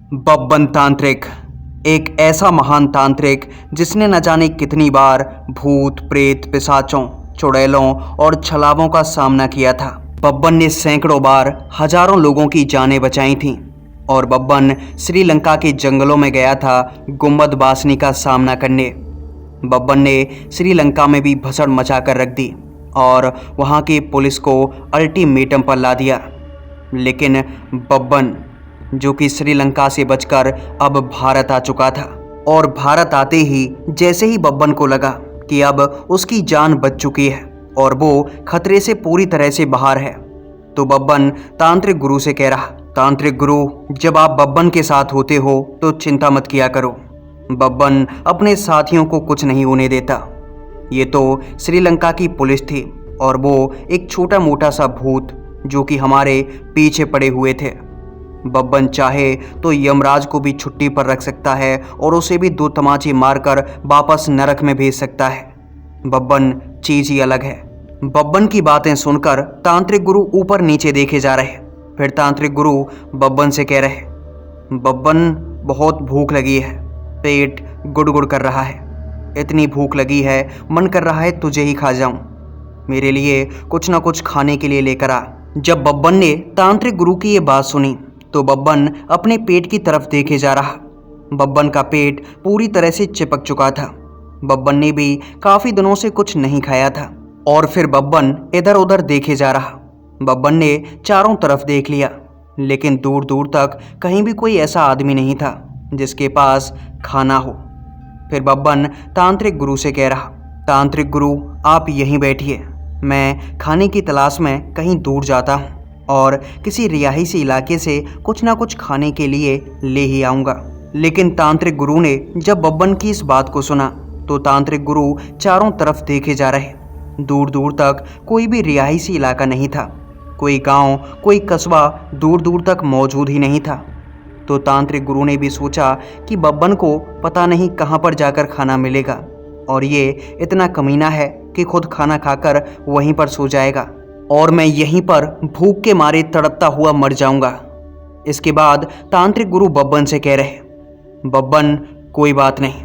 बब्बन तांत्रिक एक ऐसा महान तांत्रिक जिसने न जाने कितनी बार भूत प्रेत पिशाचों चुड़ैलों और छलावों का सामना किया था। बब्बन ने सैकड़ों बार हजारों लोगों की जानें बचाई थीं और बब्बन श्रीलंका के जंगलों में गया था गुम्बद बासनी का सामना करने। बब्बन ने श्रीलंका में भी भसड़ मचा कर रख दी और वहाँ की पुलिस को अल्टीमेटम पर ला दिया। लेकिन बब्बन जो कि श्रीलंका से बचकर अब भारत आ चुका था और भारत आते ही जैसे ही बब्बन को लगा कि अब उसकी जान बच चुकी है और वो खतरे से पूरी तरह से बाहर है, तो बब्बन तांत्रिक गुरु से कह रहा, तांत्रिक गुरु, जब आप बब्बन के साथ होते हो तो चिंता मत किया करो। बब्बन अपने साथियों को कुछ नहीं होने देता। ये तो श्रीलंका की पुलिस थी और वो एक छोटा मोटा सा भूत जो कि हमारे पीछे पड़े हुए थे। बब्बन चाहे तो यमराज को भी छुट्टी पर रख सकता है और उसे भी 2 तमाचे मारकर वापस नरक में भेज सकता है। बब्बन चीज ही अलग है। बब्बन की बातें सुनकर तांत्रिक गुरु ऊपर नीचे देखे जा रहे। फिर तांत्रिक गुरु बब्बन से कह रहे, बब्बन, बहुत भूख लगी है, पेट गुड़गुड़ कर रहा है, इतनी भूख लगी है मन कर रहा है तुझे ही खा जाऊं, मेरे लिए कुछ ना कुछ खाने के लिए लेकर आ। जब बब्बन ने तांत्रिक गुरु की ये बात सुनी तो बब्बन अपने पेट की तरफ देखे जा रहा। बब्बन का पेट पूरी तरह से चिपक चुका था। बब्बन ने भी काफी दिनों से कुछ नहीं खाया था और फिर बब्बन इधर उधर देखे जा रहा। बब्बन ने चारों तरफ देख लिया लेकिन दूर दूर तक कहीं भी कोई ऐसा आदमी नहीं था जिसके पास खाना हो। फिर बब्बन तांत्रिक गुरु से कह रहा, तांत्रिक गुरु, आप यहीं बैठिए, मैं खाने की तलाश में कहीं दूर जाता हूँ और किसी रिहायशी इलाके से कुछ ना कुछ खाने के लिए ले ही आऊँगा। लेकिन तांत्रिक गुरु ने जब बब्बन की इस बात को सुना तो तांत्रिक गुरु चारों तरफ देखे जा रहे। दूर दूर तक कोई भी रिहायशी इलाका नहीं था, कोई गांव, कोई कस्बा दूर दूर तक मौजूद ही नहीं था। तो तांत्रिक गुरु ने भी सोचा कि बब्बन को पता नहीं कहाँ पर जाकर खाना मिलेगा और ये इतना कमीना है कि खुद खाना खाकर वहीं पर सो जाएगा और मैं यहीं पर भूख के मारे तड़पता हुआ मर जाऊंगा। इसके बाद तांत्रिक गुरु बब्बन से कह रहे, बब्बन, कोई बात नहीं,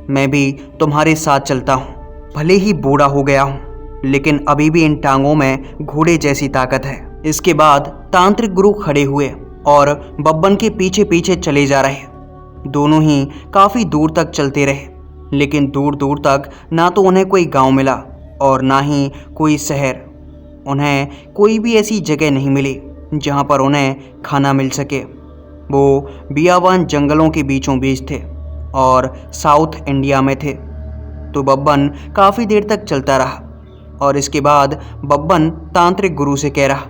मैं भी तुम्हारे साथ चलता हूँ। भले ही बूढ़ा हो गया हूँ लेकिन अभी भी इन टांगों में घोड़े जैसी ताकत है। इसके बाद तांत्रिक गुरु खड़े हुए और बब्बन के पीछे पीछे चले जा रहे। दोनों ही काफ़ी दूर तक चलते रहे लेकिन दूर दूर तक ना तो उन्हें कोई गांव मिला और ना ही कोई शहर। उन्हें कोई भी ऐसी जगह नहीं मिली जहां पर उन्हें खाना मिल सके। वो बियाबान जंगलों के बीचों बीच थे और साउथ इंडिया में थे। तो बब्बन काफ़ी देर तक चलता रहा और इसके बाद बब्बन तांत्रिक गुरु से कह रहा,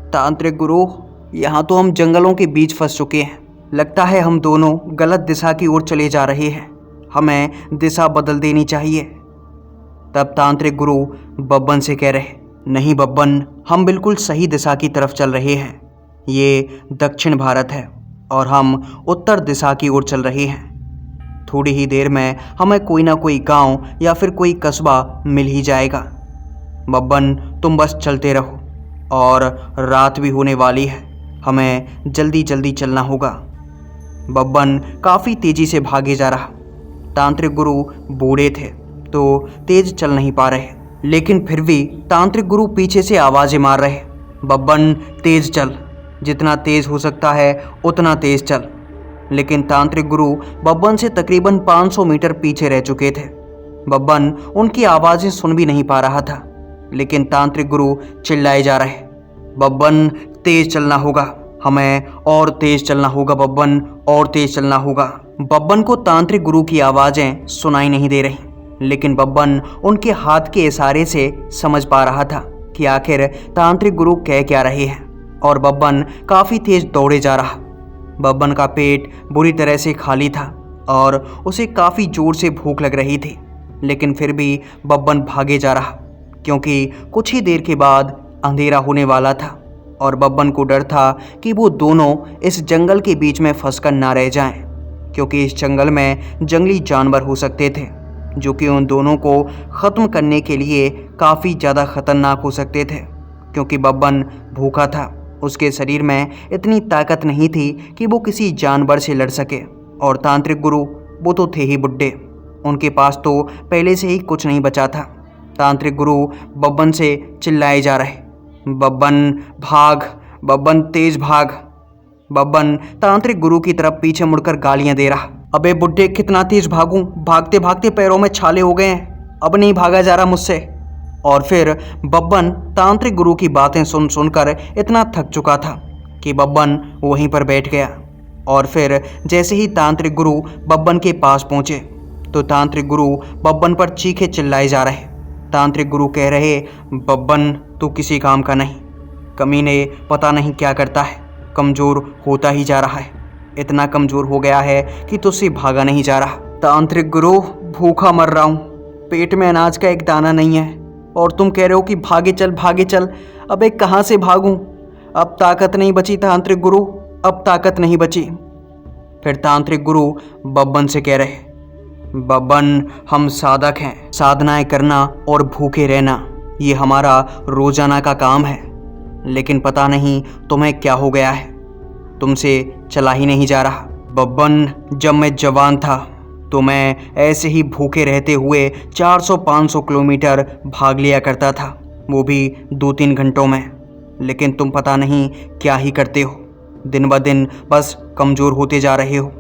तांत्रिक गुरु, यहाँ तो हम जंगलों के बीच फंस चुके हैं। लगता है हम दोनों गलत दिशा की ओर चले जा रहे हैं, हमें दिशा बदल देनी चाहिए। तब तांत्रिक गुरु बब्बन से कह रहे, नहीं बब्बन, हम बिल्कुल सही दिशा की तरफ चल रहे हैं। ये दक्षिण भारत है और हम उत्तर दिशा की ओर चल रहे हैं। थोड़ी ही देर में हमें कोई ना कोई गांव या फिर कोई कस्बा मिल ही जाएगा। बब्बन, तुम बस चलते रहो और रात भी होने वाली है, हमें जल्दी जल्दी चलना होगा। बब्बन काफ़ी तेज़ी से भागे जा रहा। तांत्रिक गुरु बूढ़े थे तो तेज चल नहीं पा रहे लेकिन फिर भी तांत्रिक गुरु पीछे से आवाज़ें मार रहे, बब्बन तेज चल, जितना तेज हो सकता है उतना तेज चल। लेकिन तांत्रिक गुरु बब्बन से तकरीबन 500 मीटर पीछे रह चुके थे। बब्बन उनकी आवाज़ें सुन भी नहीं पा रहा था लेकिन तांत्रिक गुरु चिल्लाए जा रहे, बब्बन तेज चलना होगा, हमें और तेज चलना होगा, बब्बन और तेज चलना होगा। बब्बन को तांत्रिक गुरु की आवाज़ें सुनाई नहीं दे रही लेकिन बब्बन उनके हाथ के इशारे से समझ पा रहा था कि आखिर तांत्रिक गुरु कह क्या रहे हैं और बब्बन काफ़ी तेज दौड़े जा रहा। बब्बन का पेट बुरी तरह से खाली था और उसे काफ़ी ज़ोर से भूख लग रही थी लेकिन फिर भी बब्बन भागे जा रहा क्योंकि कुछ ही देर के बाद अंधेरा होने वाला था और बब्बन को डर था कि वो दोनों इस जंगल के बीच में फंसकर ना रह जाएं क्योंकि इस जंगल में जंगली जानवर हो सकते थे जो कि उन दोनों को ख़त्म करने के लिए काफ़ी ज़्यादा ख़तरनाक हो सकते थे क्योंकि बब्बन भूखा था उसके शरीर में इतनी ताकत नहीं थी कि वो किसी जानवर से लड़ सके। और तांत्रिक गुरु वो तो थे ही बुड्ढे, उनके पास तो पहले से ही कुछ नहीं बचा था। तांत्रिक गुरु बब्बन से चिल्लाए जा रहे, बब्बन भाग, बब्बन तेज भाग। बब्बन तांत्रिक गुरु की तरफ पीछे मुड़कर गालियां दे रहा, अबे बुड्ढे कितना तेज भागूं, भागते भागते पैरों में छाले हो गए हैं, अब नहीं भागा जा रहा मुझसे। और फिर बब्बन तांत्रिक गुरु की बातें सुन सुनकर इतना थक चुका था कि बब्बन वहीं पर बैठ गया। और फिर जैसे ही तांत्रिक गुरु बब्बन के पास पहुंचे तो तांत्रिक गुरु बब्बन पर चीखे चिल्लाए जा रहे। तांत्रिक गुरु कह रहे, बब्बन तू किसी काम का नहीं, कमीने पता नहीं क्या करता है, कमज़ोर होता ही जा रहा है, इतना कमज़ोर हो गया है कि तुझसे भागा नहीं जा रहा। तांत्रिक गुरु भूखा मर रहा हूँ, पेट में अनाज का एक दाना नहीं है और तुम कह रहे हो कि भागे चल भागे चल। अबे कहाँ से भागूं, अब ताकत नहीं बची तांत्रिक गुरु, अब ताकत नहीं बची। फिर तांत्रिक गुरु बब्बन से कह रहे, बब्बन हम साधक हैं, साधनाएं करना और भूखे रहना ये हमारा रोजाना का काम है, लेकिन पता नहीं तुम्हें क्या हो गया है, तुमसे चला ही नहीं जा रहा। बब्बन जब मैं जवान था तो मैं ऐसे ही भूखे रहते हुए 400-500 किलोमीटर भाग लिया करता था, वो भी 2-3 घंटों में, लेकिन तुम पता नहीं क्या ही करते हो, दिन ब दिन बस कमज़ोर होते जा रहे हो।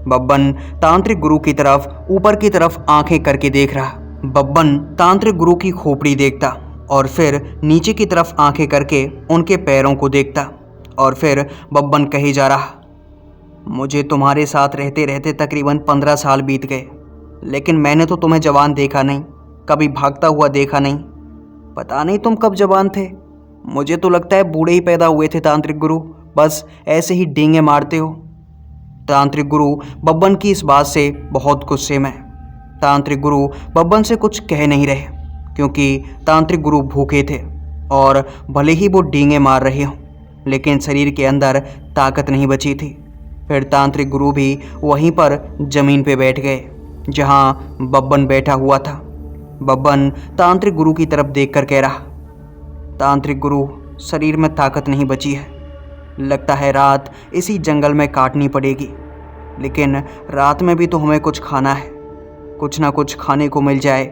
बब्बन तांत्रिक गुरु की तरफ ऊपर की तरफ आंखें करके देख रहा। बब्बन तांत्रिक गुरु की खोपड़ी देखता और फिर नीचे की तरफ आंखें करके उनके पैरों को देखता। और फिर बब्बन कहे जा रहा, मुझे तुम्हारे साथ रहते रहते तकरीबन 15 साल बीत गए, लेकिन मैंने तो तुम्हें जवान देखा नहीं, कभी भागता हुआ देखा नहीं। पता नहीं तुम कब जवान थे, मुझे तो लगता है बूढ़े ही पैदा हुए थे तांत्रिक गुरु, बस ऐसे ही डींगे मारते हो। तांत्रिक गुरु बब्बन की इस बात से बहुत गुस्से में। तांत्रिक गुरु बब्बन से कुछ कह नहीं रहे क्योंकि तांत्रिक गुरु भूखे थे और भले ही वो डींगे मार रहे हों, लेकिन शरीर के अंदर ताकत नहीं बची थी। फिर तांत्रिक गुरु भी वहीं पर जमीन पे बैठ गए जहां बब्बन बैठा हुआ था। बब्बन तांत्रिक गुरु की तरफ देखकर कह रहा, तांत्रिक गुरु शरीर में ताकत नहीं बची है, लगता है रात इसी जंगल में काटनी पड़ेगी, लेकिन रात में भी तो हमें कुछ खाना है, कुछ ना कुछ खाने को मिल जाए।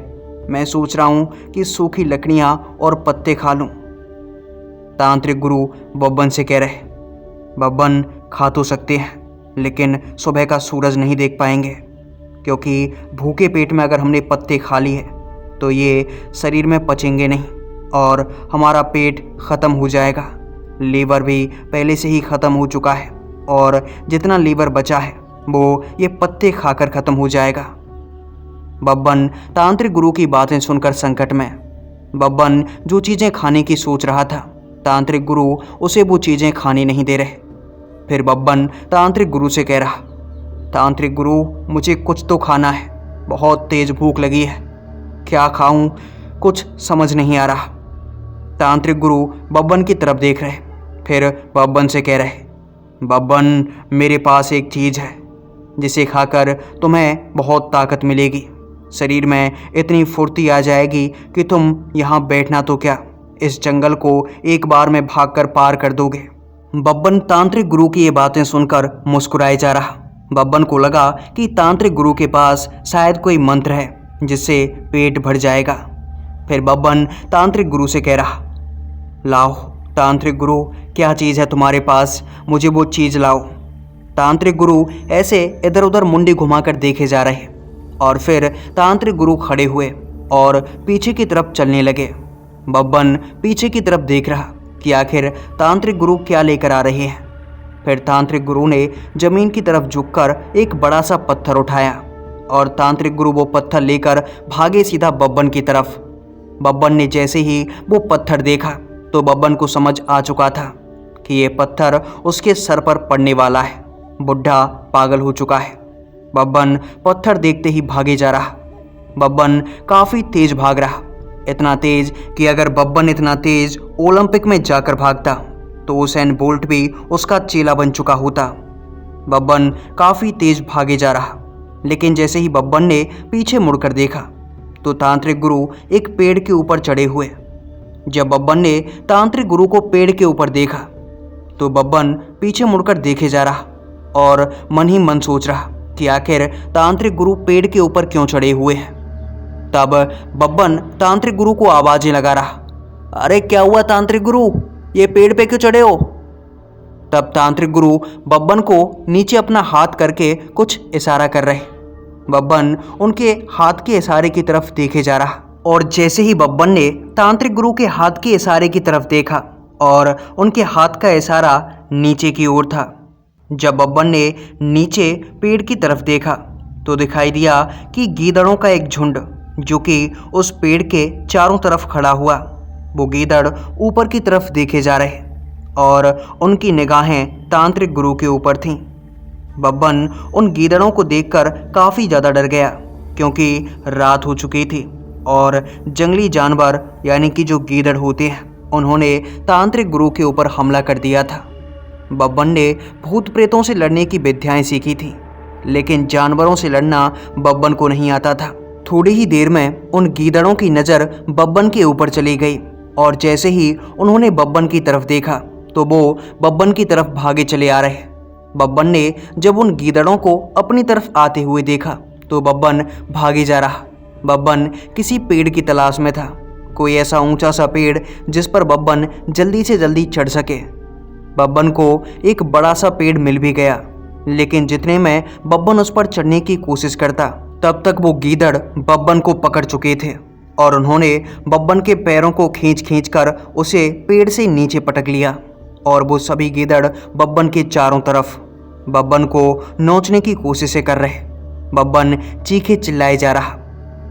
मैं सोच रहा हूँ कि सूखी लकड़ियाँ और पत्ते खा लूँ। तांत्रिक गुरु बब्बन से कह रहे, बब्बन खा तो सकते हैं, लेकिन सुबह का सूरज नहीं देख पाएंगे, क्योंकि भूखे पेट में अगर हमने पत्ते खा लिए तो ये शरीर में पचेंगे नहीं और हमारा पेट ख़त्म हो जाएगा। लीवर भी पहले से ही ख़त्म हो चुका है और जितना लीवर बचा है वो ये पत्ते खाकर ख़त्म हो जाएगा। बब्बन तांत्रिक गुरु की बातें सुनकर संकट में। बब्बन जो चीज़ें खाने की सोच रहा था, तांत्रिक गुरु उसे वो चीज़ें खाने नहीं दे रहे। फिर बब्बन तांत्रिक गुरु से कह रहा, तांत्रिक गुरु मुझे कुछ तो खाना है, बहुत तेज़ भूख लगी है, क्या खाऊं कुछ समझ नहीं आ रहा। तांत्रिक गुरु बब्बन की तरफ देख रहे, फिर बब्बन से कह रहे, बब्बन मेरे पास एक चीज़ है जिसे खाकर तुम्हें बहुत ताकत मिलेगी, शरीर में इतनी फुर्ती आ जाएगी कि तुम यहाँ बैठना तो क्या, इस जंगल को एक बार में भागकर पार कर दोगे। बब्बन तांत्रिक गुरु की ये बातें सुनकर मुस्कुराए जा रहा। बब्बन को लगा कि तांत्रिक गुरु के पास शायद कोई मंत्र है जिससे पेट भर जाएगा। फिर बब्बन तांत्रिक गुरु से कह रहा, लाओ तांत्रिक गुरु क्या चीज़ है तुम्हारे पास, मुझे वो चीज़ लाओ। तांत्रिक गुरु ऐसे इधर उधर मुंडी घुमाकर देखे जा रहे और फिर तांत्रिक गुरु खड़े हुए और पीछे की तरफ चलने लगे। बब्बन पीछे की तरफ देख रहा कि आखिर तांत्रिक गुरु क्या लेकर आ रहे हैं। फिर तांत्रिक गुरु ने जमीन की तरफ झुककर एक बड़ा सा पत्थर उठाया और तांत्रिक गुरु वो पत्थर लेकर भागे सीधा बब्बन की तरफ। बब्बन ने जैसे ही वो पत्थर देखा तो बब्बन को समझ आ चुका था कि ये पत्थर उसके सर पर पड़ने वाला है, बुढ़ा पागल हो चुका है। बब्बन पत्थर देखते ही भागे जा रहा। बब्बन काफ़ी तेज भाग रहा, इतना तेज कि अगर बब्बन इतना तेज ओलंपिक में जाकर भागता तो उसेन बोल्ट भी उसका चेला बन चुका होता। बब्बन काफ़ी तेज भागे जा रहा, लेकिन जैसे ही बब्बन ने पीछे मुड़कर देखा तो तांत्रिक गुरु एक पेड़ के ऊपर चढ़े हुए। जब बब्बन ने तांत्रिक गुरु को पेड़ के ऊपर देखा तो बब्बन पीछे मुड़कर देखे जा रहा और मन ही मन सोच रहा कि आखिर तांत्रिक गुरु पेड़ के ऊपर क्यों चढ़े हुए हैं। तब बब्बन तांत्रिक गुरु को आवाजें लगा रहा, अरे क्या हुआ तांत्रिक गुरु, ये पेड़ पे क्यों चढ़े हो। तब तांत्रिक गुरु बब्बन को नीचे अपना हाथ करके कुछ इशारा कर रहे। बब्बन उनके हाथ के इशारे की तरफ देखे जा रहा और जैसे ही बब्बन ने तांत्रिक गुरु के हाथ के इशारे की तरफ देखा और उनके हाथ का इशारा नीचे की ओर था। जब बब्बन ने नीचे पेड़ की तरफ देखा तो दिखाई दिया कि गीदड़ों का एक झुंड जो कि उस पेड़ के चारों तरफ खड़ा हुआ। वो गीदड़ ऊपर की तरफ देखे जा रहे और उनकी निगाहें तांत्रिक गुरु के ऊपर थीं। बब्बन उन गीदड़ों को देखकर काफ़ी ज़्यादा डर गया क्योंकि रात हो चुकी थी और जंगली जानवर यानी कि जो गीदड़ होते हैं उन्होंने तांत्रिक गुरु के ऊपर हमला कर दिया था। बब्बन ने भूत प्रेतों से लड़ने की विद्याएं सीखी थी, लेकिन जानवरों से लड़ना बब्बन को नहीं आता था। थोड़ी ही देर में उन गीदड़ों की नज़र बब्बन के ऊपर चली गई और जैसे ही उन्होंने बब्बन की तरफ देखा तो वो बब्बन की तरफ भागे चले आ रहे। बब्बन ने जब उन गीदड़ों को अपनी तरफ आते हुए देखा तो बब्बन भागे जा रहा। बब्बन किसी पेड़ की तलाश में था, कोई ऐसा ऊंचा सा पेड़ जिस पर बब्बन जल्दी से जल्दी चढ़ सके। बब्बन को एक बड़ा सा पेड़ मिल भी गया, लेकिन जितने में बब्बन उस पर चढ़ने की कोशिश करता तब तक वो गीदड़ बब्बन को पकड़ चुके थे और उन्होंने बब्बन के पैरों को खींच खींच कर उसे पेड़ से नीचे पटक लिया और वो सभी गीदड़ बब्बन के चारों तरफ बब्बन को नोचने की कोशिशें कर रहे। बब्बन चीखे चिल्लाए जा रहा।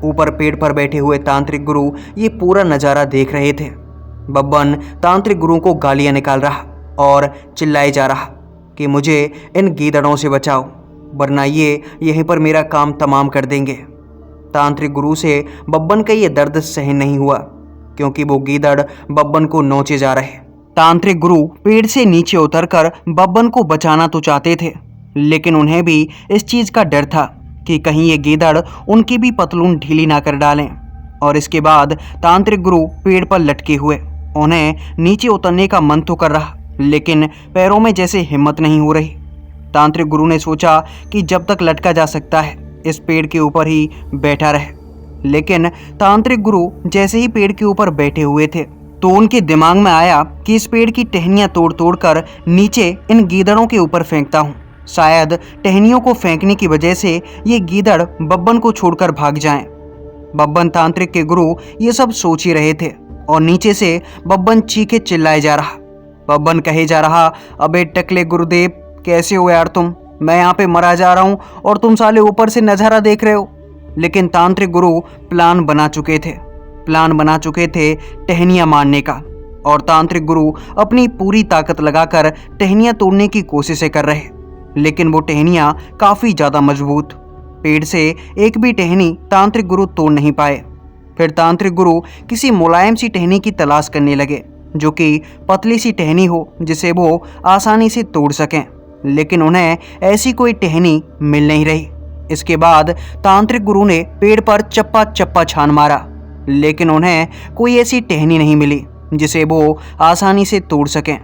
ऊपर पेड़ पर बैठे हुए तांत्रिक गुरु ये पूरा नज़ारा देख रहे थे। बब्बन तांत्रिक गुरु को गालियां निकाल रहा और चिल्लाए जा रहा कि मुझे इन गीदड़ों से बचाओ, वरना ये यहीं पर मेरा काम तमाम कर देंगे। तांत्रिक गुरु से बब्बन का ये दर्द सहन नहीं हुआ क्योंकि वो गीदड़ बब्बन को नोचे जा रहे। तांत्रिक गुरु पेड़ से नीचे उतरकर बब्बन को बचाना तो चाहते थे, लेकिन उन्हें भी इस चीज़ का डर था कि कहीं ये गीदड़ उनकी भी पतलून ढीली ना कर डालें। और इसके बाद तांत्रिक गुरु पेड़ पर लटके हुए। उन्हें नीचे उतरने का मन तो कर रहा, लेकिन पैरों में जैसे हिम्मत नहीं हो रही। तांत्रिक गुरु ने सोचा कि जब तक लटका जा सकता है इस पेड़ के ऊपर ही बैठा रहे। लेकिन तांत्रिक गुरु जैसे ही पेड़ के ऊपर बैठे हुए थे तो उनके दिमाग में आया कि इस पेड़ की टहनियाँ तोड़ तोड़ कर नीचे इन गीदड़ों के ऊपर फेंकता हूँ। शायद टहनियों को फेंकने की वजह से ये गीदड़ बब्बन को छोड़कर भाग जाएं। बब्बन तांत्रिक के गुरु ये सब सोच ही रहे थे और नीचे से बब्बन चीखे चिल्लाए जा रहा। बब्बन कहे जा रहा, अबे टकले गुरुदेव, कैसे हो यार तुम? मैं यहाँ पे मरा जा रहा हूँ और तुम साले ऊपर से नज़ारा देख रहे हो। लेकिन तांत्रिक गुरु प्लान बना चुके थे टहनियाँ मारने का, और तांत्रिक गुरु अपनी पूरी ताकत लगाकर टहनियाँ तोड़ने की कोशिशें कर रहे। लेकिन वो टहनियाँ काफ़ी ज़्यादा मजबूत, पेड़ से एक भी टहनी तांत्रिक गुरु तोड़ नहीं पाए। फिर तांत्रिक गुरु किसी मुलायम सी टहनी की तलाश करने लगे जो कि पतली सी टहनी हो जिसे वो आसानी से तोड़ सकें, लेकिन उन्हें ऐसी कोई टहनी मिल नहीं रही। इसके बाद तांत्रिक गुरु ने पेड़ पर चप्पा चप्पा छान मारा, लेकिन उन्हें कोई ऐसी टहनी नहीं मिली जिसे वो आसानी से तोड़ सकें।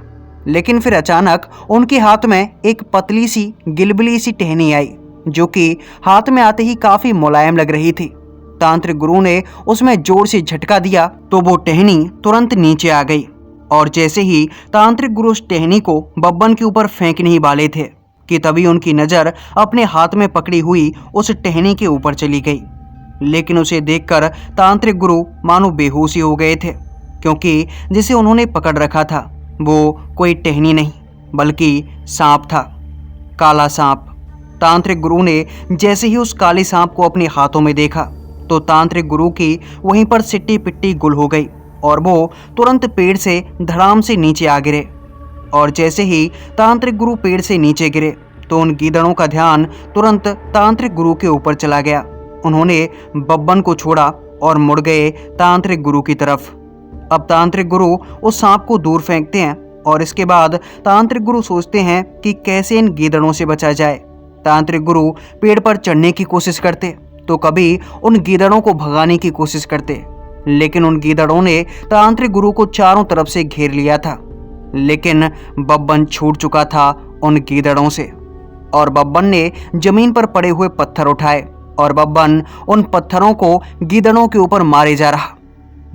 लेकिन फिर अचानक उनके हाथ में एक पतली सी गिलबिली सी टहनी आई जो कि हाथ में आते ही काफ़ी मुलायम लग रही थी। तांत्रिक गुरु ने उसमें जोर से झटका दिया तो वो टहनी तुरंत नीचे आ गई, और जैसे ही तांत्रिक गुरु उस टहनी को बब्बन के ऊपर फेंकने ही वाले थे कि तभी उनकी नज़र अपने हाथ में पकड़ी हुई उस टहनी के ऊपर चली गई। लेकिन उसे देखकर तांत्रिक गुरु मानो बेहोश ही हो गए थे, क्योंकि जिसे उन्होंने पकड़ रखा था वो कोई टहनी नहीं बल्कि सांप था, काला सांप। तांत्रिक गुरु ने जैसे ही उस काले सांप को अपने हाथों में देखा तो तांत्रिक गुरु की वहीं पर सिट्टी पिट्टी गुल हो गई और वो तुरंत पेड़ से धड़ाम से नीचे आ गिरे। और जैसे ही तांत्रिक गुरु पेड़ से नीचे गिरे तो उन गीदड़ों का ध्यान तुरंत तांत्रिक गुरु के ऊपर चला गया। उन्होंने बब्बन को छोड़ा और मुड़ गए तांत्रिक गुरु की तरफ। अब तांत्रिक गुरु उस सांप को दूर फेंकते हैं और इसके बाद तांत्रिक गुरु सोचते हैं कि कैसे इन गीदड़ों से बचा जाए। तांत्रिक गुरु पेड़ पर चढ़ने की कोशिश करते तो कभी उन गीदड़ों को भगाने की कोशिश करते, लेकिन उन गीदड़ों ने तांत्रिक गुरु को चारों तरफ से घेर लिया था। लेकिन बब्बन छूट चुका था उन गीदड़ों से और बब्बन ने जमीन पर पड़े हुए पत्थर उठाए और बब्बन उन पत्थरों को गीदड़ों के ऊपर मारे जा रहा।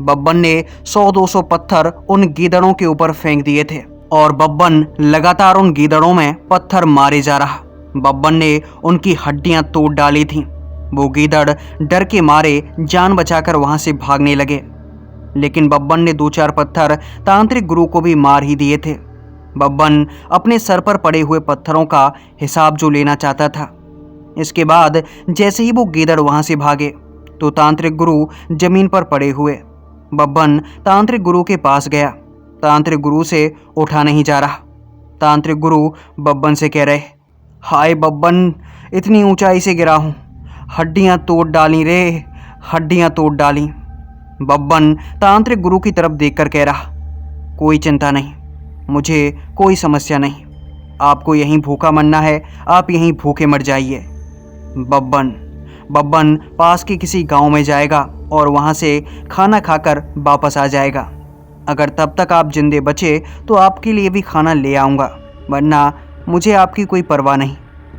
बब्बन ने 100-200 पत्थर उन गीदड़ों के ऊपर फेंक दिए थे और बब्बन लगातार उन गीदड़ों में पत्थर मारे जा रहा। बब्बन ने उनकी हड्डियां तोड़ डाली थीं। वो गीदड़ डर के मारे जान बचाकर वहां से भागने लगे, लेकिन बब्बन ने 2-4 पत्थर तांत्रिक गुरु को भी मार ही दिए थे। बब्बन अपने सर पर पड़े हुए पत्थरों का हिसाब जो लेना चाहता था। इसके बाद जैसे ही वो गीदड़ वहां से भागे तो तांत्रिक गुरु जमीन पर पड़े हुए। बब्बन तांत्रिक गुरु के पास गया। तांत्रिक गुरु से उठा नहीं जा रहा। तांत्रिक गुरु बब्बन से कह रहे, हाय बब्बन, इतनी ऊंचाई से गिरा हूँ, हड्डियाँ तोड़ डाली रे, हड्डियाँ तोड़ डाली। बब्बन तांत्रिक गुरु की तरफ देखकर कह रहा, कोई चिंता नहीं, मुझे कोई समस्या नहीं, आपको यहीं भूखा मरना है, आप यहीं भूखे मर जाइए। बब्बन पास के किसी गांव में जाएगा और वहां से खाना खाकर वापस आ जाएगा। अगर तब तक आप जिंदे बचे तो आपके लिए भी खाना ले आऊँगा, वरना मुझे आपकी कोई परवाह नहीं।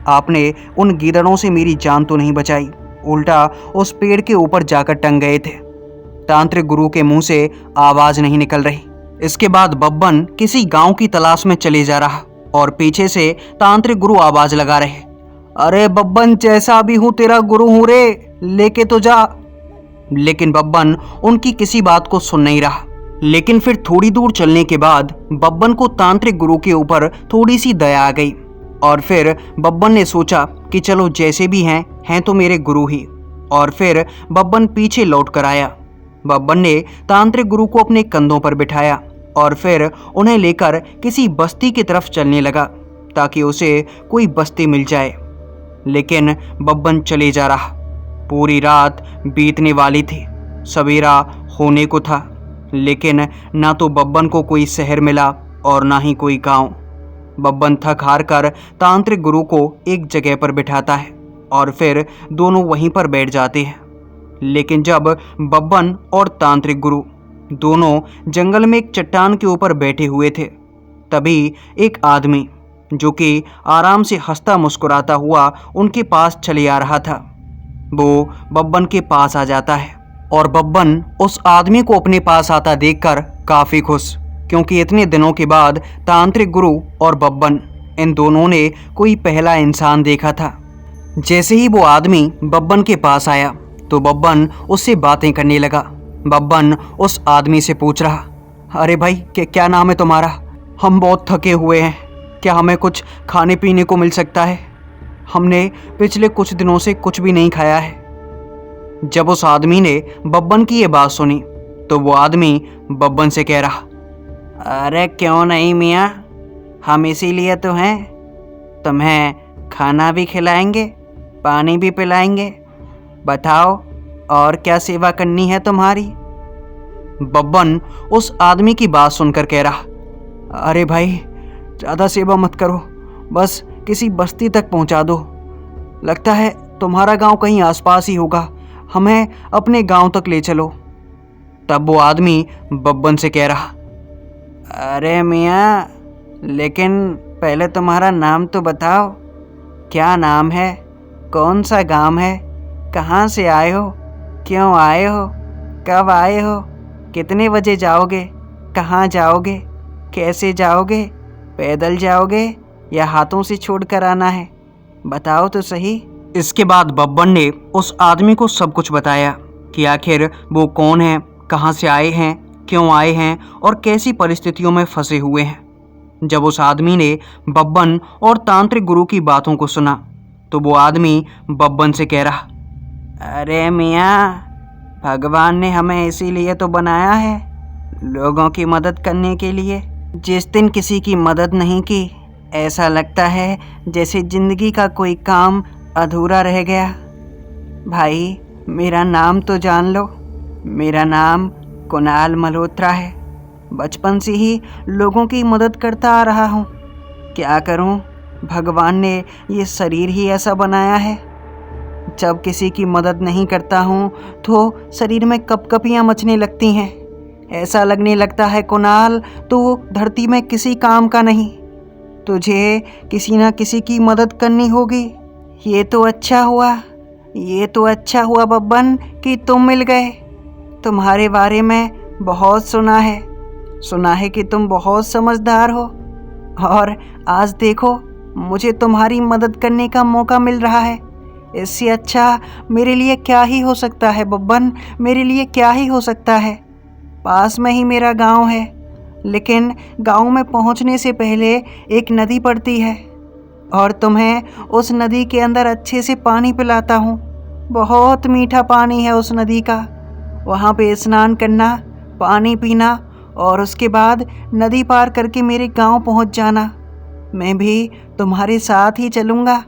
आपने उन गीदड़ों से मेरी जान तो नहीं बचाई, उल्टा उस पेड़ के ऊपर जाकर टंग गए थे। तांत्रिक गुरु के मुंह से आवाज़ नहीं निकल रही। इसके बाद बब्बन किसी गांव की तलाश में चले जा रहा और पीछे से तांत्रिक गुरु आवाज़ लगा रहे, अरे बब्बन, जैसा भी हूँ तेरा गुरु हूँ रे, लेके तो जा। लेकिन बब्बन उनकी किसी बात को सुन नहीं रहा। लेकिन फिर थोड़ी दूर चलने के बाद बब्बन को तांत्रिक गुरु के ऊपर थोड़ी सी दया आ गई और फिर बब्बन ने सोचा कि चलो जैसे भी हैं तो मेरे गुरु ही। और फिर बब्बन पीछे लौट कर आया। बब्बन ने तांत्रिक गुरु को अपने कंधों पर बिठाया और फिर उन्हें लेकर किसी बस्ती की तरफ चलने लगा ताकि उसे कोई बस्ती मिल जाए। लेकिन बब्बन चले जा रहा। पूरी रात बीतने वाली थी, सवेरा होने को था, लेकिन ना तो बब्बन को कोई शहर मिला और ना ही कोई गांव। बब्बन थक हार कर तांत्रिक गुरु को एक जगह पर बिठाता है और फिर दोनों वहीं पर बैठ जाते हैं। लेकिन जब बब्बन और तांत्रिक गुरु दोनों जंगल में एक चट्टान के ऊपर बैठे हुए थे, तभी एक आदमी जो कि आराम से हंसता मुस्कुराता हुआ उनके पास चले आ रहा था, वो बब्बन के पास आ जाता है। और बब्बन उस आदमी को अपने पास आता देखकर काफ़ी खुश, क्योंकि इतने दिनों के बाद तांत्रिक गुरु और बब्बन इन दोनों ने कोई पहला इंसान देखा था। जैसे ही वो आदमी बब्बन के पास आया तो बब्बन उससे बातें करने लगा। बब्बन उस आदमी से पूछ रहा, अरे भाई, क्या नाम है तुम्हारा? हम बहुत थके हुए हैं, क्या हमें कुछ खाने पीने को मिल सकता है? हमने पिछले कुछ दिनों से कुछ भी नहीं खाया है। जब उस आदमी ने बब्बन की ये बात सुनी तो वो आदमी बब्बन से कह रहा, अरे क्यों नहीं मियाँ, हम इसीलिए तो हैं, तुम्हें खाना भी खिलाएंगे, पानी भी पिलाएंगे, बताओ और क्या सेवा करनी है तुम्हारी? बब्बन उस आदमी की बात सुनकर कह रहा, अरे भाई, ज़्यादा सेवा मत करो, बस किसी बस्ती तक पहुंचा दो, लगता है तुम्हारा गांव कहीं आसपास ही होगा, हमें अपने गांव तक ले चलो। तब वो आदमी बब्बन से कह रहा, अरे मियाँ, लेकिन पहले तुम्हारा नाम तो बताओ, क्या नाम है, कौन सा गांव है, कहाँ से आए हो, क्यों आए हो, कब आए हो, कितने बजे जाओगे, कहाँ जाओगे, कैसे जाओगे, पैदल जाओगे या हाथों से छोड़ कर आना है, बताओ तो सही। इसके बाद बब्बन ने उस आदमी को सब कुछ बताया कि आखिर वो कौन है, कहाँ से आए हैं, क्यों आए हैं और कैसी परिस्थितियों में फंसे हुए हैं। जब उस आदमी ने बब्बन और तांत्रिक गुरु की बातों को सुना तो वो आदमी बब्बन से कह रहा, अरे मियाँ, भगवान ने हमें इसीलिए तो बनाया है, लोगों की मदद करने के लिए। जिस दिन किसी की मदद नहीं की, ऐसा लगता है जैसे ज़िंदगी का कोई काम अधूरा रह गया। भाई, मेरा नाम तो जान लो, मेरा नाम कुणाल मल्होत्रा है। बचपन से ही लोगों की मदद करता आ रहा हूँ। क्या करूँ, भगवान ने ये शरीर ही ऐसा बनाया है। जब किसी की मदद नहीं करता हूँ तो शरीर में कपकपियाँ मचने लगती हैं, ऐसा लगने लगता है कुणाल तू धरती में किसी काम का नहीं। तुझे किसी ना किसी की मदद करनी होगी। ये तो अच्छा हुआ बब्बन कि तुम मिल गए। तुम्हारे बारे में बहुत सुना है कि तुम बहुत समझदार हो, और आज देखो मुझे तुम्हारी मदद करने का मौका मिल रहा है। इससे अच्छा मेरे लिए क्या ही हो सकता है बब्बन, मेरे लिए क्या ही हो सकता है। पास में ही मेरा गांव है, लेकिन गांव में पहुंचने से पहले एक नदी पड़ती है, और तुम्हें उस नदी के अंदर अच्छे से पानी पिलाता हूँ। बहुत मीठा पानी है उस नदी का। वहाँ पे स्नान करना, पानी पीना, और उसके बाद नदी पार करके मेरे गांव पहुँच जाना। मैं भी तुम्हारे साथ ही चलूँगा,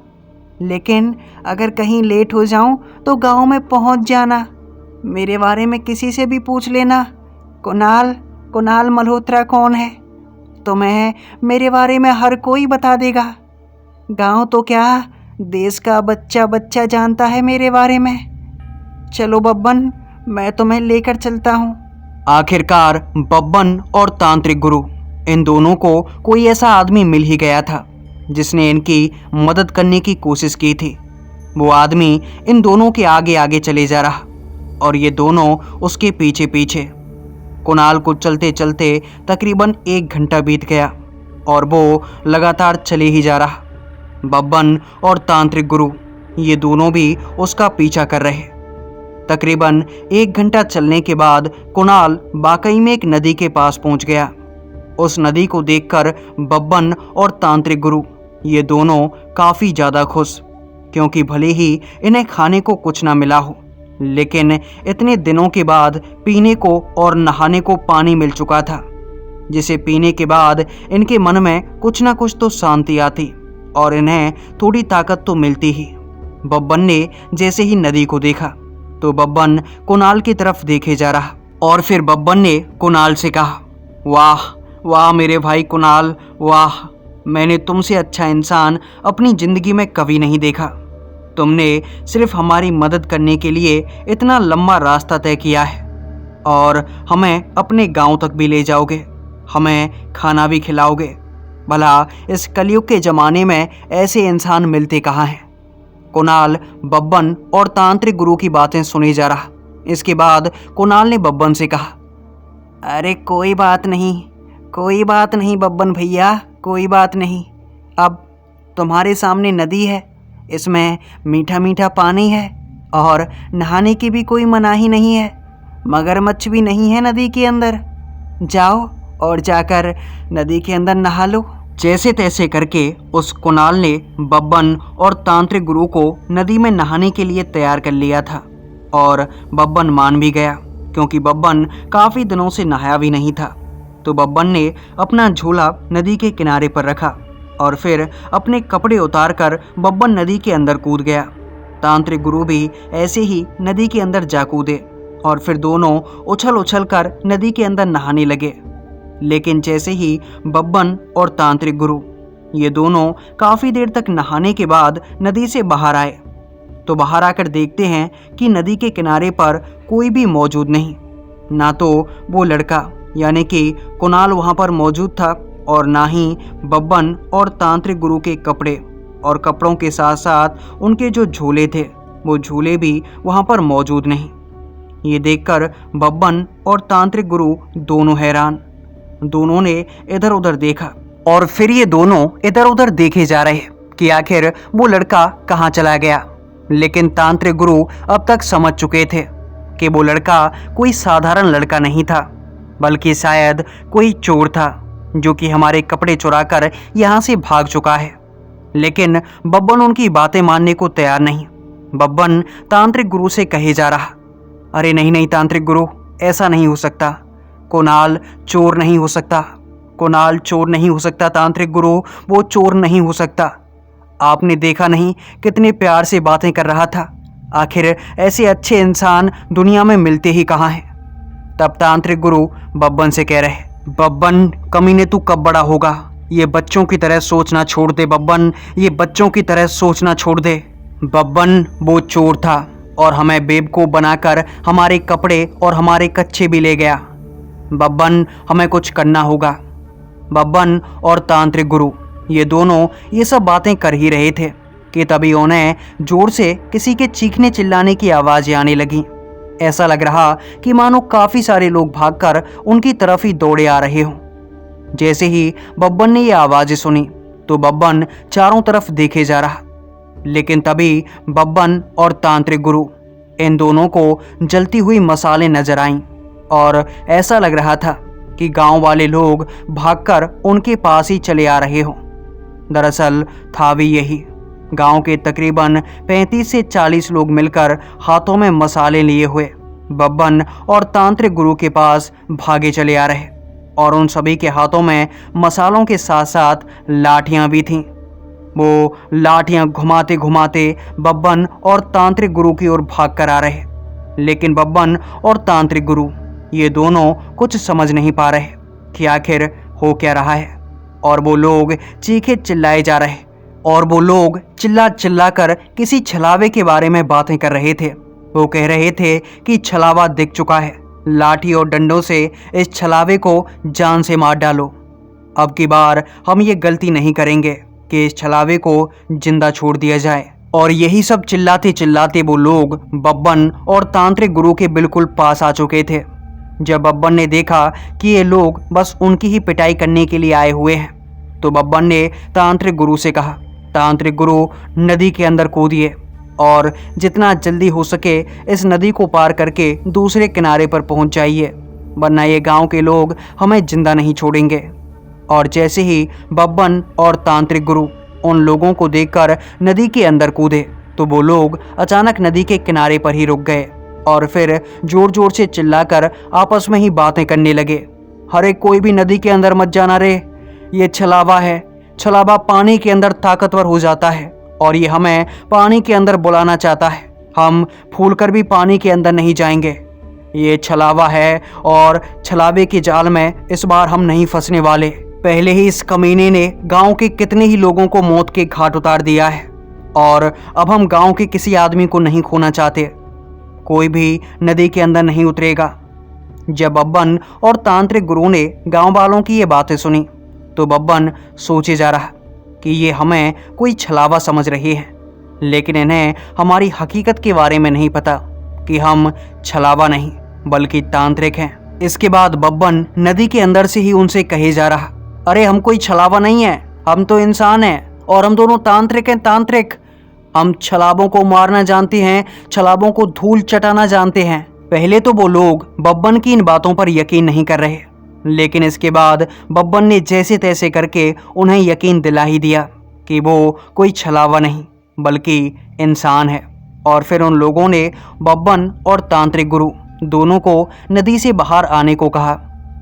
लेकिन अगर कहीं लेट हो जाऊँ तो गांव में पहुँच जाना। मेरे बारे में किसी से भी पूछ लेना, कुणाल मल्होत्रा कौन है। तुम्हें मेरे बारे में हर कोई बता देगा। गांव तो क्या, देश का बच्चा बच्चा जानता है मेरे बारे में। चलो बब्बन, मैं तुम्हें लेकर चलता हूँ। आखिरकार बब्बन और तांत्रिक गुरु, इन दोनों को कोई ऐसा आदमी मिल ही गया था जिसने इनकी मदद करने की कोशिश की थी। वो आदमी इन दोनों के आगे आगे चले जा रहा, और ये दोनों उसके पीछे पीछे। कुणाल को चलते चलते तकरीबन 1 घंटा बीत गया, और वो लगातार चले ही जा रहा। बब्बन और तांत्रिक गुरु ये दोनों भी उसका पीछा कर रहे। तकरीबन 1 घंटा चलने के बाद कुणाल वाकई में एक नदी के पास पहुंच गया। उस नदी को देखकर बब्बन और तांत्रिक गुरु ये दोनों काफ़ी ज़्यादा खुश, क्योंकि भले ही इन्हें खाने को कुछ ना मिला हो, लेकिन इतने दिनों के बाद पीने को और नहाने को पानी मिल चुका था, जिसे पीने के बाद इनके मन में कुछ ना कुछ तो शांति आती और इन्हें थोड़ी ताकत तो मिलती ही। बब्बन ने जैसे ही नदी को देखा तो बब्बन कुणाल की तरफ देखे जा रहा, और फिर बब्बन ने कुणाल से कहा, वाह वाह मेरे भाई कुणाल, वाह, मैंने तुमसे अच्छा इंसान अपनी ज़िंदगी में कभी नहीं देखा। तुमने सिर्फ हमारी मदद करने के लिए इतना लंबा रास्ता तय किया है, और हमें अपने गांव तक भी ले जाओगे, हमें खाना भी खिलाओगे। भला इस कलयुग के ज़माने में ऐसे इंसान मिलते कहाँ हैं। कुणाल बब्बन और तांत्रिक गुरु की बातें सुने जा रहा। इसके बाद कुणाल ने बब्बन से कहा, अरे कोई बात नहीं बब्बन भैया, कोई बात नहीं। अब तुम्हारे सामने नदी है, इसमें मीठा मीठा पानी है, और नहाने की भी कोई मनाही नहीं है। मगरमच्छ भी नहीं है नदी के अंदर। जाओ और जाकर नदी के अंदर नहा लो। जैसे तैसे करके उस कुणाल ने बब्बन और तांत्रिक गुरु को नदी में नहाने के लिए तैयार कर लिया था, और बब्बन मान भी गया, क्योंकि बब्बन काफ़ी दिनों से नहाया भी नहीं था। तो बब्बन ने अपना झोला नदी के किनारे पर रखा, और फिर अपने कपड़े उतारकर बब्बन नदी के अंदर कूद गया। तांत्रिक गुरु भी ऐसे ही नदी के अंदर जा कूदे, और फिर दोनों उछल उछल कर नदी के अंदर नहाने लगे। लेकिन जैसे ही बब्बन और तांत्रिक गुरु ये दोनों काफ़ी देर तक नहाने के बाद नदी से बाहर आए, तो बाहर आकर देखते हैं कि नदी के किनारे पर कोई भी मौजूद नहीं। ना तो वो लड़का यानी कि कुणाल वहाँ पर मौजूद था, और ना ही बब्बन और तांत्रिक गुरु के कपड़े, और कपड़ों के साथ साथ उनके जो झूले थे वो झूले भी वहाँ पर मौजूद नहीं। ये देखकर बब्बन और तांत्रिक गुरु दोनों हैरान। दोनों ने इधर उधर देखा, और फिर ये दोनों इधर उधर देखे जा रहे कि आखिर वो लड़का कहाँ चला गया। लेकिन तांत्रिक गुरु अब तक समझ चुके थे कि वो लड़का कोई साधारण लड़का नहीं था, बल्कि शायद कोई चोर था जो कि हमारे कपड़े चुराकर यहाँ से भाग चुका है। लेकिन बब्बन उनकी बातें मानने को तैयार नहीं। बब्बन तांत्रिक गुरु से कहे जा रहा, अरे नहीं तांत्रिक गुरु, ऐसा नहीं हो सकता। कुणाल चोर नहीं हो सकता, कुणाल चोर नहीं हो सकता तांत्रिक गुरु, वो चोर नहीं हो सकता। आपने देखा नहीं कितने प्यार से बातें कर रहा था। आखिर ऐसे अच्छे इंसान दुनिया में मिलते ही कहाँ हैं। तब तांत्रिक गुरु बब्बन से कह रहे, बब्बन कमीने तू कब बड़ा होगा? ये बच्चों की तरह सोचना छोड़ दे बब्बन, ये बच्चों की तरह सोचना छोड़ दे। बब्बन वो चोर था और हमें बेवकूफ़ बनाकर हमारे कपड़े और हमारे कच्छे भी ले गया। बब्बन, हमें कुछ करना होगा। बब्बन और तांत्रिक गुरु ये दोनों ये सब बातें कर ही रहे थे कि तभी उन्हें जोर से किसी के चीखने चिल्लाने की आवाज़ें आने लगीं। ऐसा लग रहा कि मानो काफ़ी सारे लोग भागकर उनकी तरफ ही दौड़े आ रहे हों। जैसे ही बब्बन ने ये आवाज़ें सुनी तो बब्बन चारों तरफ देखे जा रहा, लेकिन तभी बब्बन और तांत्रिक गुरु इन दोनों को जलती हुई मसालें नजर आईं और ऐसा लग रहा था कि गांव वाले लोग भागकर उनके पास ही चले आ रहे हों। दरअसल था भी यही। गांव के तकरीबन 35 से 40 लोग मिलकर हाथों में मसाले लिए हुए बब्बन और तांत्रिक गुरु के पास भागे चले आ रहे, और उन सभी के हाथों में मसालों के साथ साथ लाठियां भी थीं। वो लाठियां घुमाते घुमाते बब्बन और तांत्रिक गुरु की ओर भाग कर आ रहे, लेकिन बब्बन और तांत्रिक गुरु ये दोनों कुछ समझ नहीं पा रहे कि आखिर हो क्या रहा है। और वो लोग चीखे चिल्लाए जा रहे, और वो लोग चिल्ला चिल्ला कर किसी छलावे के बारे में बातें कर रहे थे। वो कह रहे थे कि छलावा दिख चुका है, लाठी और डंडों से इस छलावे को जान से मार डालो। अब की बार हम ये गलती नहीं करेंगे कि इस छलावे को जिंदा छोड़ दिया जाए। और यही सब चिल्लाते चिल्लाते वो लोग बब्बन और तांत्रिक गुरु के बिल्कुल पास आ चुके थे। जब बब्बन ने देखा कि ये लोग बस उनकी ही पिटाई करने के लिए आए हुए हैं, तो बब्बन ने तांत्रिक गुरु से कहा, तांत्रिक गुरु नदी के अंदर कूदिए और जितना जल्दी हो सके इस नदी को पार करके दूसरे किनारे पर पहुंच जाइए, वरना ये गांव के लोग हमें जिंदा नहीं छोड़ेंगे। और जैसे ही बब्बन और तांत्रिक गुरु उन लोगों को देखकर नदी के अंदर कूदे तो वो लोग अचानक नदी के किनारे पर ही रुक गए और फिर जोर जोर से चिल्लाकर आपस में ही बातें करने लगे। अरे कोई भी नदी के अंदर मत जाना रे, ये छलावा है, छलावा पानी के अंदर ताकतवर हो जाता है और ये हमें पानी के अंदर बुलाना चाहता है। हम फूल कर भी पानी के अंदर नहीं जाएंगे। ये छलावा है और छलावे के जाल में इस बार हम नहीं फंसने वाले। पहले ही इस कमीने ने गांव के कितने ही लोगों को मौत के घाट उतार दिया है और अब हम गांव के किसी आदमी को नहीं खोना चाहते। कोई भी नदी के अंदर नहीं उतरेगा। जब बब्बन और तांत्रिक गुरु ने गांव वालों की ये बातें सुनी तो बब्बन सोचे जा रहा कि ये हमें कोई छलावा समझ रही है, लेकिन इन्हें हमारी हकीकत के बारे में नहीं पता कि हम छलावा नहीं बल्कि तांत्रिक हैं। इसके बाद बब्बन नदी के अंदर से ही उनसे कहे जा रहा, अरे हम कोई छलावा नहीं है, हम तो इंसान हैं और हम दोनों तांत्रिक हैं। तांत्रिक, हम छलावों को मारना जानते हैं, छलावों को धूल चटाना जानते हैं। पहले तो वो लोग बब्बन की इन बातों पर यकीन नहीं कर रहे, लेकिन इसके बाद बब्बन ने जैसे तैसे करके उन्हें यकीन दिला ही दिया कि वो कोई छलावा नहीं बल्कि इंसान है। और फिर उन लोगों ने बब्बन और तांत्रिक गुरु दोनों को नदी से बाहर आने को कहा।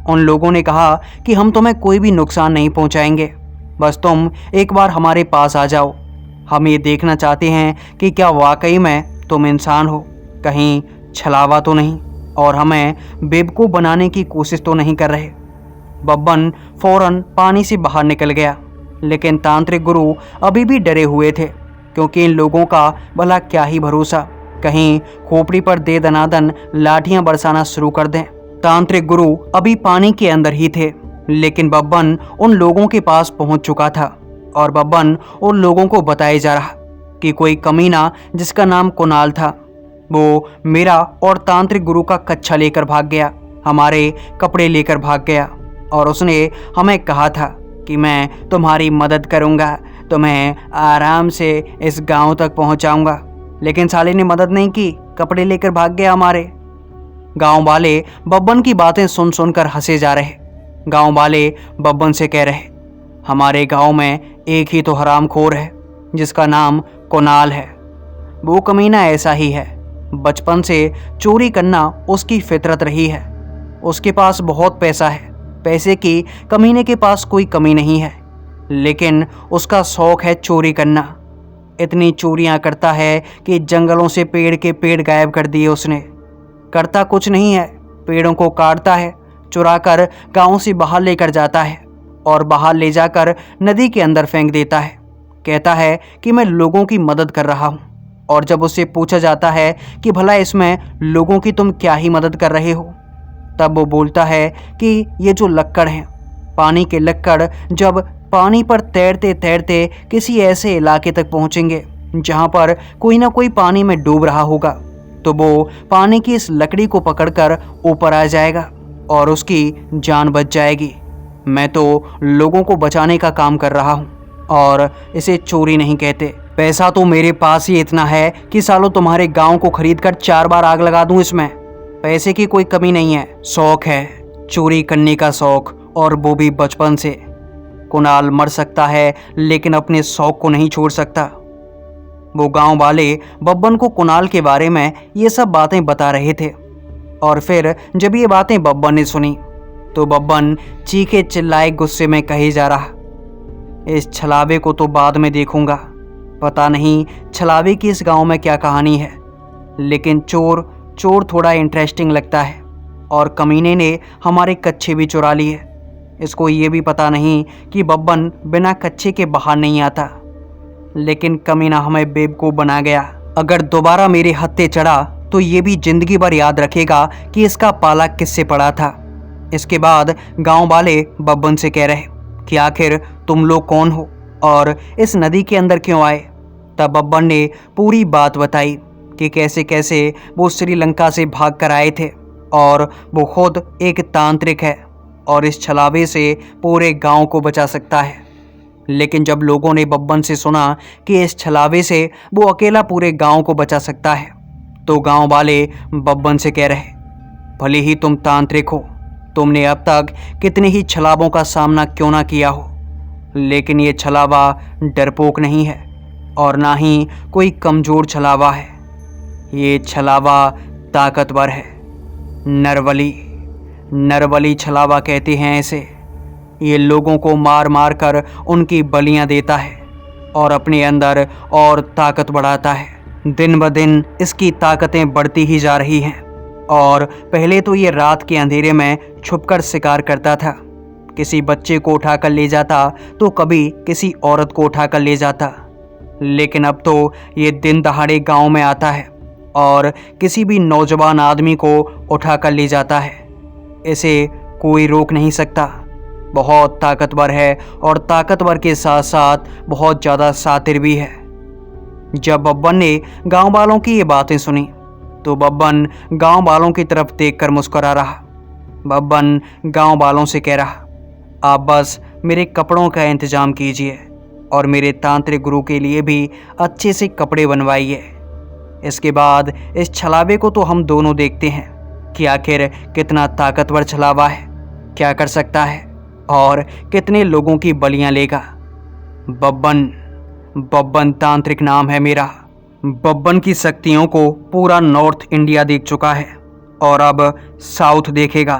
उन लोगों ने कहा कि हम तुम्हें कोई भी नुकसान नहीं पहुंचाएंगे, बस तुम एक बार हमारे पास आ जाओ। हम ये देखना चाहते हैं कि क्या वाकई में तुम इंसान हो, कहीं छलावा तो नहीं और हमें बेवकूफ़ बनाने की कोशिश तो नहीं कर रहे। बब्बन फौरन पानी से बाहर निकल गया, लेकिन तांत्रिक गुरु अभी भी डरे हुए थे क्योंकि इन लोगों का भला क्या ही भरोसा, कहीं खोपड़ी पर दे दनादन लाठियां बरसाना शुरू कर दें। तांत्रिक गुरु अभी पानी के अंदर ही थे, लेकिन बब्बन उन लोगों के पास पहुंच चुका था और बब्बन उन लोगों को बताए जा रहा कि कोई कमीना जिसका नाम कुणाल था, वो मेरा और तांत्रिक गुरु का कच्छा लेकर भाग गया, हमारे कपड़े लेकर भाग गया और उसने हमें कहा था कि मैं तुम्हारी मदद करूंगा, तुम्हें आराम से इस गांव तक पहुंचाऊंगा। लेकिन साले ने मदद नहीं की, कपड़े लेकर भाग गया हमारे। गांव वाले बब्बन की बातें सुन सुनकर हंसे जा रहे। गांव वाले बब्बन से कह रहे, हमारे गांव में एक ही तो हरामखोर है जिसका नाम कुणाल है। वो कमीना ऐसा ही है, बचपन से चोरी करना उसकी फितरत रही है। उसके पास बहुत पैसा है, पैसे की कमीने के पास कोई कमी नहीं है, लेकिन उसका शौक है चोरी करना। इतनी चोरियां करता है कि जंगलों से पेड़ के पेड़ गायब कर दिए उसने। करता कुछ नहीं है, पेड़ों को काटता है, चुराकर गांव से बाहर लेकर जाता है और बाहर ले जाकर नदी के अंदर फेंक देता है। कहता है कि मैं लोगों की मदद कर रहा हूँ, और जब उससे पूछा जाता है कि भला इसमें लोगों की तुम क्या ही मदद कर रहे हो, तब वो बोलता है कि ये जो लक्कड़ हैं, पानी के लक्कड़ जब पानी पर तैरते तैरते किसी ऐसे इलाके तक पहुंचेंगे जहां पर कोई ना कोई पानी में डूब रहा होगा, तो वो पानी की इस लकड़ी को पकड़कर ऊपर आ जाएगा और उसकी जान बच जाएगी। मैं तो लोगों को बचाने का काम कर रहा हूँ और इसे चोरी नहीं कहते। पैसा तो मेरे पास ही इतना है कि सालों तुम्हारे गांव को खरीद कर 4 बार आग लगा दूं। इसमें पैसे की कोई कमी नहीं है। शौक है चोरी करने का शौक, और वो भी बचपन से। कुणाल मर सकता है लेकिन अपने शौक को नहीं छोड़ सकता। वो गांव वाले बब्बन को कुणाल के बारे में ये सब बातें बता रहे थे, और फिर जब ये बातें बब्बन ने सुनी तो बब्बन चीखे चिल्लाए गुस्से में कहे जा रहा, इस छलावे को तो बाद में देखूंगा। पता नहीं छलावे की इस गांव में क्या कहानी है, लेकिन चोर चोर थोड़ा इंटरेस्टिंग लगता है, और कमीने ने हमारे कच्चे भी चुरा लिए। इसको ये भी पता नहीं कि बब्बन बिना कच्चे के बाहर नहीं आता, लेकिन कमीना हमें बेवकूफ़ बना गया। अगर दोबारा मेरे हत्थे चढ़ा तो ये भी जिंदगी भर याद रखेगा कि इसका पाला किससे पड़ा था। इसके बाद गांव वाले बब्बन से कह रहे कि आखिर तुम लोग कौन हो और इस नदी के अंदर क्यों आए। तब बब्बन ने पूरी बात बताई कि कैसे कैसे वो श्रीलंका से भाग कर आए थे, और वो खुद एक तांत्रिक है और इस छलावे से पूरे गांव को बचा सकता है। लेकिन जब लोगों ने बब्बन से सुना कि इस छलावे से वो अकेला पूरे गांव को बचा सकता है, तो गांव वाले बब्बन से कह रहे, भले ही तुम तांत्रिक हो, तुमने अब तक कितने ही छलावों का सामना क्यों ना किया हो, लेकिन ये छलावा डरपोक नहीं है और ना ही कोई कमज़ोर छलावा है। ये छलावा ताकतवर है। नरबली नरबली छलावा कहते हैं इसे। ये लोगों को मार मार कर उनकी बलियां देता है और अपने अंदर और ताकत बढ़ाता है। दिन ब दिन इसकी ताकतें बढ़ती ही जा रही हैं, और पहले तो ये रात के अंधेरे में छुपकर शिकार करता था। किसी बच्चे को उठाकर ले जाता तो कभी किसी औरत को उठाकर ले जाता, लेकिन अब तो ये दिन दहाड़े गांव में आता है और किसी भी नौजवान आदमी को उठाकर ले जाता है। इसे कोई रोक नहीं सकता। बहुत ताकतवर है, और ताकतवर के साथ साथ बहुत ज़्यादा शातिर भी है। जब बब्बन ने गांव वालों की ये बातें सुनी तो बब्बन गांव वालों की तरफ देखकर मुस्कुरा रहा। बब्बन गांव वालों से कह रहा, आप बस मेरे कपड़ों का इंतज़ाम कीजिए और मेरे तांत्रिक गुरु के लिए भी अच्छे से कपड़े बनवाइए। इसके बाद इस छलावे को तो हम दोनों देखते हैं कि आखिर कितना ताकतवर छलावा है, क्या कर सकता है और कितने लोगों की बलियां लेगा। बब्बन तांत्रिक नाम है मेरा। बब्बन की शक्तियों को पूरा नॉर्थ इंडिया देख चुका है और अब साउथ देखेगा।